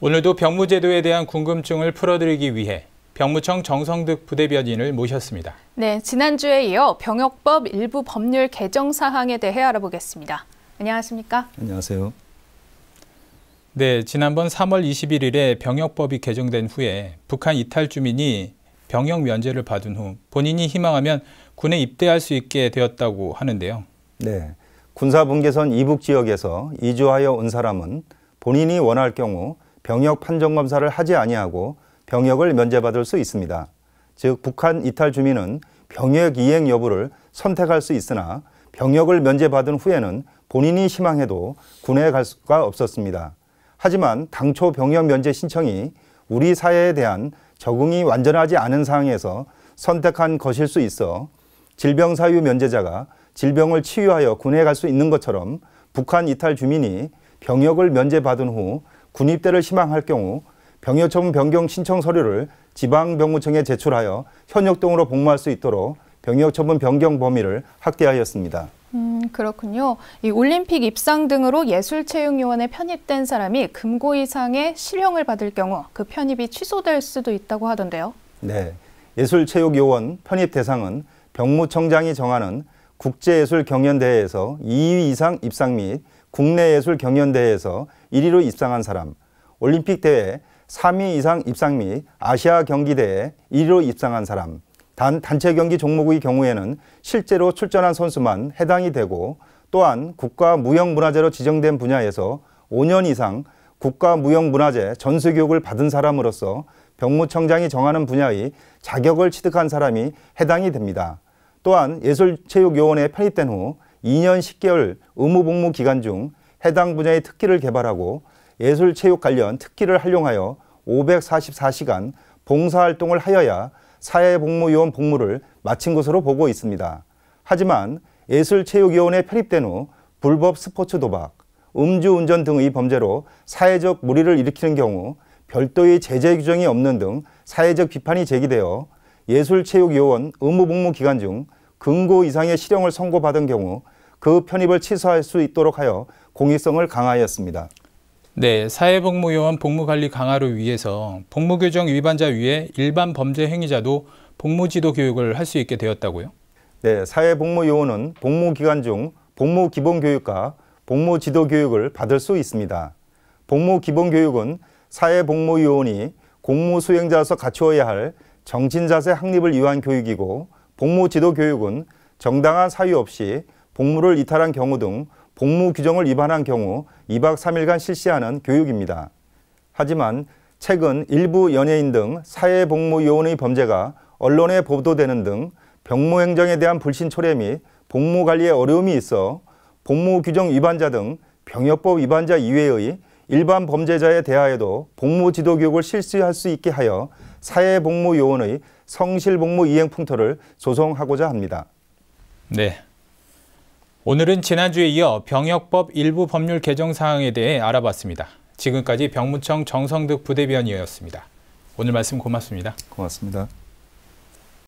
오늘도 병무제도에 대한 궁금증을 풀어드리기 위해 병무청 정성득 부대변인을 모셨습니다. 네, 지난주에 이어 병역법 일부 법률 개정 사항에 대해 알아보겠습니다. 안녕하십니까? 안녕하세요. 네, 지난번 3월 21일에 병역법이 개정된 후에 북한 이탈 주민이 병역 면제를 받은 후 본인이 희망하면 군에 입대할 수 있게 되었다고 하는데요. 네, 군사분계선 이북 지역에서 이주하여 온 사람은 본인이 원할 경우 병역 판정검사를 하지 아니하고 병역을 면제받을 수 있습니다. 즉 북한 이탈 주민은 병역 이행 여부를 선택할 수 있으나 병역을 면제받은 후에는 본인이 희망해도 군에 갈 수가 없었습니다. 하지만 당초 병역 면제 신청이 우리 사회에 대한 적응이 완전하지 않은 상황에서 선택한 것일 수 있어 질병 사유 면제자가 질병을 치유하여 군에 갈 수 있는 것처럼 북한 이탈 주민이 병역을 면제받은 후 군입대를 희망할 경우 병역처분 변경 신청 서류를 지방병무청에 제출하여 현역 등으로 복무할 수 있도록 병역처분 변경 범위를 확대하였습니다. 그렇군요. 이 올림픽 입상 등으로 예술체육요원에 편입된 사람이 금고 이상의 실형을 받을 경우 그 편입이 취소될 수도 있다고 하던데요. 네, 예술체육요원 편입 대상은 병무청장이 정하는 국제예술경연대회에서 2위 이상 입상 및 국내예술경연대회에서 1위로 입상한 사람, 올림픽 대회 3위 이상 입상 및 아시아 경기대회 1위로 입상한 사람, 단 단체 경기 종목의 경우에는 실제로 출전한 선수만 해당이 되고 또한 국가무형문화재로 지정된 분야에서 5년 이상 국가무형문화재 전수교육을 받은 사람으로서 병무청장이 정하는 분야의 자격을 취득한 사람이 해당이 됩니다. 또한 예술체육요원에 편입된 후 2년 10개월 의무복무 기간 중 해당 분야의 특기를 개발하고 예술체육 관련 특기를 활용하여 544시간 봉사활동을 하여야 사회복무요원 복무를 마친 것으로 보고 있습니다. 하지만 예술체육요원에 편입된 후 불법 스포츠 도박, 음주운전 등의 범죄로 사회적 물의를 일으키는 경우 별도의 제재 규정이 없는 등 사회적 비판이 제기되어 예술체육요원 의무복무 기간 중 금고 이상의 실형을 선고받은 경우 그 편입을 취소할 수 있도록 하여 공익성을 강화하였습니다. 네, 사회복무요원 복무관리 강화를 위해서 복무규정 위반자 위에 일반 범죄 행위자도 복무지도 교육을 할 수 있게 되었다고요? 네, 사회복무요원은 복무기간 중 복무기본교육과 복무지도교육을 받을 수 있습니다. 복무기본교육은 사회복무요원이 공무수행자로서 갖추어야 할 정신자세 확립을 위한 교육이고 복무지도교육은 정당한 사유 없이 복무를 이탈한 경우 등 복무 규정을 위반한 경우 2박 3일간 실시하는 교육입니다. 하지만 최근 일부 연예인 등 사회복무요원의 범죄가 언론에 보도되는 등 병무행정에 대한 불신 초래 및 복무관리에 어려움이 있어 복무규정 위반자 등 병역법 위반자 이외의 일반 범죄자에 대하여도 복무지도교육을 실시할 수 있게 하여 사회복무요원의 성실복무 이행 풍토를 조성하고자 합니다. 네. 오늘은 지난주에 이어 병역법 일부 법률 개정 사항에 대해 알아봤습니다. 지금까지 병무청 정성득 부대변인이었습니다. 오늘 말씀 고맙습니다. 고맙습니다.